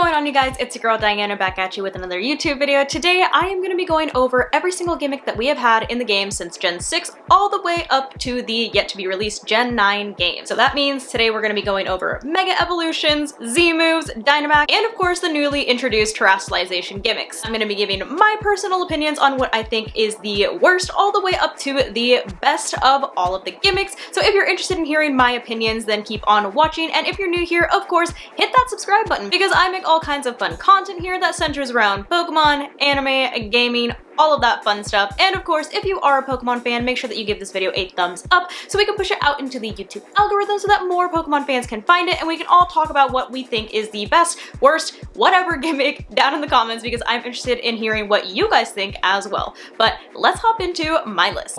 going on, you guys? It's your girl Diana back at you with another YouTube video. Today I am going to be going over every single gimmick that we have had in the game since Gen 6 all the way up to the yet to be released Gen 9 game. So that means today we're going to be going over Mega Evolutions, Z moves, Dynamax, and of course the newly introduced Terastalization gimmicks. I'm going to be giving my personal opinions on what I think is the worst all the way up to the best of all of the gimmicks. So if you're interested in hearing my opinions, then keep on watching, and if you're new here, of course, hit that subscribe button because I make all kinds of fun content here that centers around Pokemon, anime, gaming, all of that fun stuff. And of course, if you are a Pokemon fan, make sure that you give this video a thumbs up so we can push it out into the YouTube algorithm so that more Pokemon fans can find it and we can all talk about what we think is the best, worst, whatever gimmick down in the comments because I'm interested in hearing what you guys think as well. But let's hop into my list.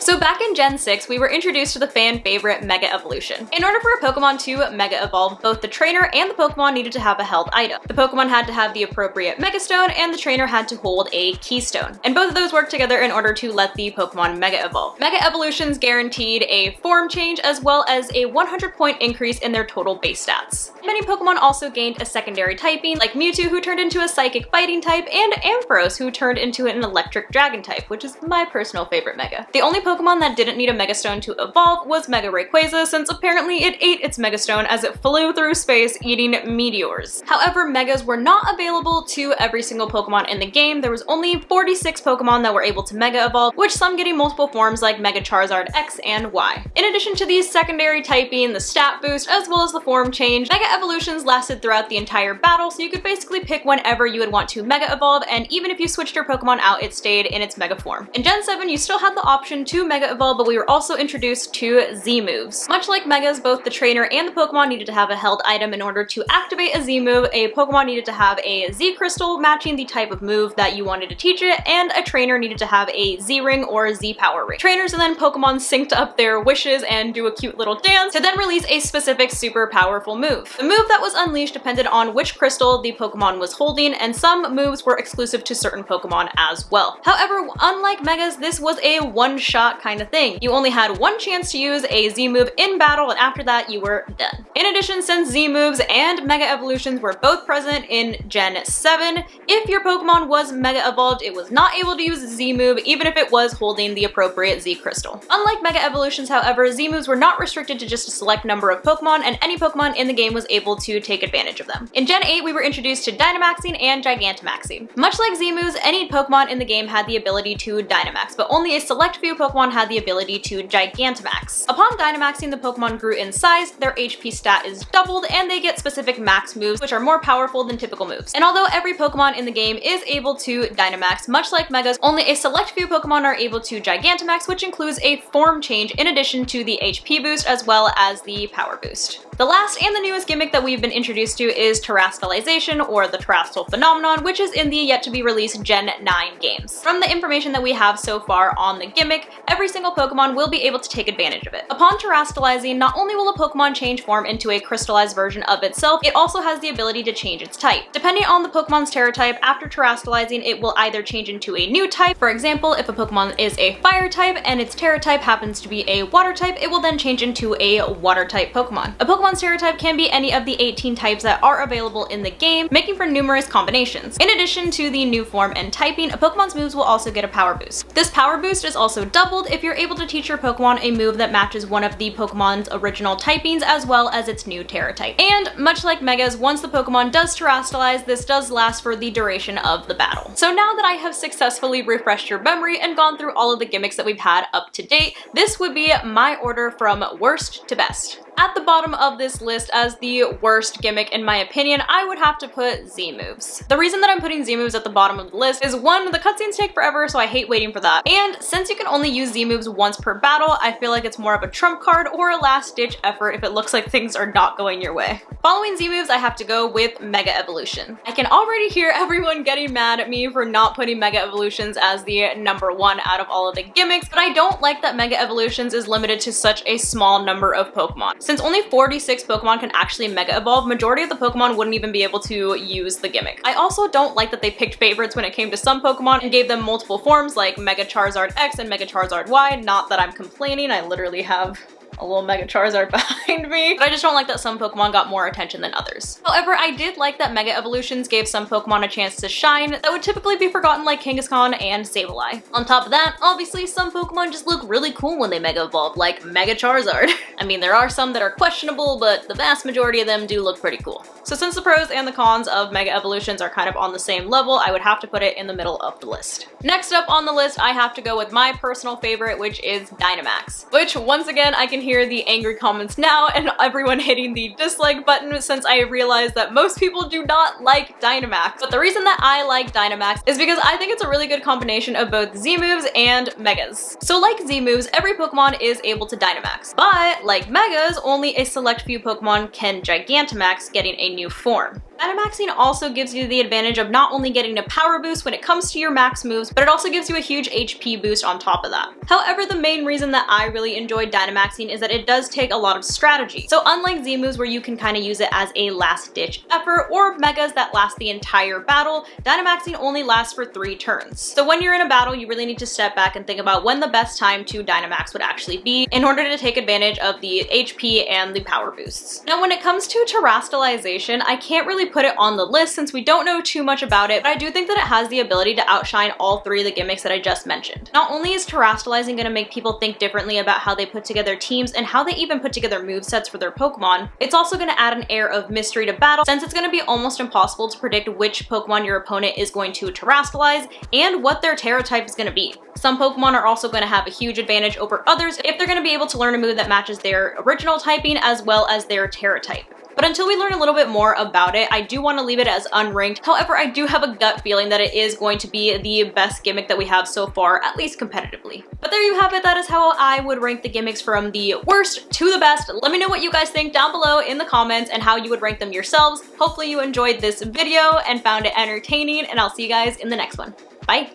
So back in Gen 6, we were introduced to the fan favorite Mega Evolution. In order for a Pokemon to Mega Evolve, both the trainer and the Pokemon needed to have a held item. The Pokemon had to have the appropriate Mega Stone and the trainer had to hold a Keystone. And both of those worked together in order to let the Pokemon Mega Evolve. Mega Evolutions guaranteed a form change as well as a 100-point increase in their total base stats. Many Pokemon also gained a secondary typing, like Mewtwo, who turned into a Psychic Fighting type, and Ampharos, who turned into an Electric Dragon type, which is my personal favorite Mega. The only Pokemon that didn't need a Mega Stone to evolve was Mega Rayquaza, since apparently it ate its Mega Stone as it flew through space eating meteors. However, Megas were not available to every single Pokemon in the game. There was only 46 Pokemon that were able to Mega Evolve, which some getting multiple forms like Mega Charizard X and Y. In addition to these secondary typing, the stat boost, as well as the form change, Mega Evolutions lasted throughout the entire battle, so you could basically pick whenever you would want to Mega Evolve, and even if you switched your Pokemon out, it stayed in its Mega form. In Gen 7, you still had the option to Mega Evolve, but we were also introduced to Z moves. Much like Megas, both the trainer and the Pokemon needed to have a held item in order to activate a Z move. A Pokemon needed to have a Z crystal matching the type of move that you wanted to teach it, and a trainer needed to have a Z ring or a Z power ring. Trainers and then Pokemon synced up their wishes and do a cute little dance to then release a specific super powerful move. The move that was unleashed depended on which crystal the Pokemon was holding, and some moves were exclusive to certain Pokemon as well. However, unlike Megas, this was a one-shot kind of thing. You only had one chance to use a Z move in battle, and after that you were done. In addition, since Z moves and Mega Evolutions were both present in Gen 7, if your Pokemon was Mega Evolved, it was not able to use a Z move even if it was holding the appropriate Z crystal. Unlike Mega Evolutions, however, Z moves were not restricted to just a select number of Pokemon, and any Pokemon in the game was able to take advantage of them. In Gen 8, we were introduced to Dynamaxing and Gigantamaxing. Much like Z moves, any Pokemon in the game had the ability to Dynamax, but only a select few Pokemon had the ability to Gigantamax. Upon Dynamaxing, the Pokemon grew in size, their HP stat is doubled, and they get specific max moves which are more powerful than typical moves. And although every Pokemon in the game is able to Dynamax, much like Megas, only a select few Pokemon are able to Gigantamax, which includes a form change in addition to the HP boost as well as the power boost. The last and the newest gimmick that we've been introduced to is Terastalization, or the Terastal phenomenon, which is in the yet to be released Gen 9 games. From the information that we have so far on the gimmick, every single Pokemon will be able to take advantage of it. Upon terastalizing, not only will a Pokemon change form into a crystallized version of itself, it also has the ability to change its type. Depending on the Pokemon's Terra type, after terastalizing, it will either change into a new type. For example, if a Pokemon is a fire type and its Terra type happens to be a water type, it will then change into a water type Pokemon. A Pokemon's Terra type can be any of the 18 types that are available in the game, making for numerous combinations. In addition to the new form and typing, a Pokemon's moves will also get a power boost. This power boost is also doubled if you're able to teach your Pokemon a move that matches one of the Pokemon's original typings as well as its new Terra type. And much like Megas, once the Pokemon does terastalize, this does last for the duration of the battle. So now that I have successfully refreshed your memory and gone through all of the gimmicks that we've had up to date, this would be my order from worst to best. At the bottom of this list as the worst gimmick in my opinion, I would have to put Z moves. The reason that I'm putting Z moves at the bottom of the list is one, the cutscenes take forever, so I hate waiting for that. And since you can only use Z moves once per battle, I feel like it's more of a trump card or a last ditch effort if it looks like things are not going your way. Following Z moves, I have to go with Mega Evolution. I can already hear everyone getting mad at me for not putting Mega Evolutions as the #1 out of all of the gimmicks, but I don't like that Mega Evolutions is limited to such a small number of Pokemon. Since only 46 Pokemon can actually Mega Evolve, majority of the Pokemon wouldn't even be able to use the Gimmick. I also don't like that they picked favorites when it came to some Pokemon and gave them multiple forms like Mega Charizard X and Mega Charizard Y. Not that I'm complaining, I literally have a little Mega Charizard behind me, but I just don't like that some Pokemon got more attention than others. However, I did like that Mega Evolutions gave some Pokemon a chance to shine that would typically be forgotten, like Kangaskhan and Sableye. On top of that, obviously some Pokemon just look really cool when they Mega Evolve, like Mega Charizard. I mean, there are some that are questionable, but the vast majority of them do look pretty cool. So since the pros and the cons of Mega Evolutions are kind of on the same level, I would have to put it in the middle of the list. Next up on the list, I have to go with my personal favorite, which is Dynamax, which once again, I can hear the angry comments now and everyone hitting the dislike button since I realized that most people do not like Dynamax. But the reason that I like Dynamax is because I think it's a really good combination of both Z moves and Megas. So like Z moves, every Pokemon is able to Dynamax, but like Megas, only a select few Pokemon can Gigantamax, getting a new form. Dynamaxing also gives you the advantage of not only getting a power boost when it comes to your max moves, but it also gives you a huge HP boost on top of that. However, the main reason that I really enjoy Dynamaxing is that it does take a lot of strategy. So unlike Z moves where you can kind of use it as a last ditch effort, or Megas that last the entire battle, Dynamaxing only lasts for 3 turns. So when you're in a battle, you really need to step back and think about when the best time to Dynamax would actually be in order to take advantage of the HP and the power boosts. Now when it comes to Terastalization, I can't really put it on the list since we don't know too much about it, but I do think that it has the ability to outshine all 3 of the gimmicks that I just mentioned. Not only is Terastalizing going to make people think differently about how they put together teams and how they even put together movesets for their Pokemon, it's also going to add an air of mystery to battle since it's going to be almost impossible to predict which Pokemon your opponent is going to Terastalize and what their Terra type is going to be. Some Pokemon are also going to have a huge advantage over others if they're going to be able to learn a move that matches their original typing as well as their Terra type. But until we learn a little bit more about it, I do want to leave it as unranked. However, I do have a gut feeling that it is going to be the best gimmick that we have so far, at least competitively. But there you have it. That is how I would rank the gimmicks from the worst to the best. Let me know what you guys think down below in the comments and how you would rank them yourselves. Hopefully you enjoyed this video and found it entertaining, and I'll see you guys in the next one. Bye!